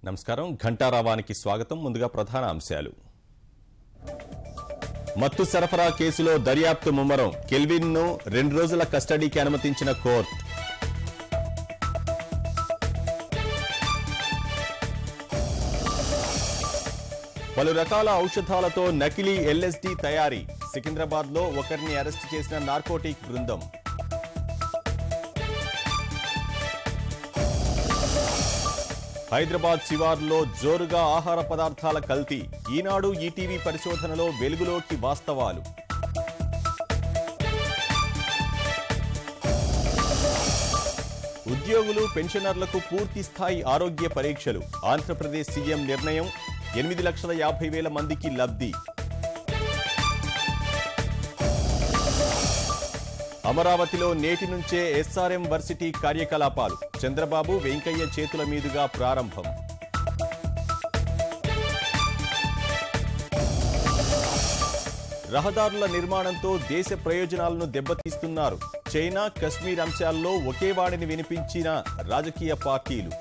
నమస్కారం ఘంటారావానికి స్వాగతం. ముందుగా ప్రధాన అంశాలు. మత్తు సరఫరా కేసులో దర్యాప్తు ముమ్మరం. కెల్విన్ ను 2 రోజుల కస్టడీకి అనుమతించిన కోర్టు. పలు రకాల ఔషధాలతో నకిలీ ఎల్ఎస్డీ తయారీ. సికింద్రాబాద్ లో ఒకరిని అరెస్టు చేసిన నార్కోటిక్ బృందం. హైదరాబాద్ శివార్లో జోరుగా ఆహార పదార్థాల కల్తీ. ఈనాడు ఈటీవీ పరిశోధనలో వెలుగులోకి వాస్తవాలు. ఉద్యోగులు పెన్షనర్లకు పూర్తి స్థాయి ఆరోగ్య పరీక్షలు. ఆంధ్రప్రదేశ్ సీఎం నిర్ణయం. 8,50,000 మందికి లబ్ధి. అమరావతిలో నేటి నుంచే ఎస్ఆర్ఎం వర్సిటీ కార్యకలాపాలు. చంద్రబాబు వెంకయ్య చేతుల మీదుగా ప్రారంభం. రహదారుల నిర్మాణంతో దేశ ప్రయోజనాలను దెబ్బతీస్తున్నారు. చైనా, కశ్మీర్ అంశాల్లో ఒకే వాడిని వినిపించిన రాజకీయ పార్టీలు.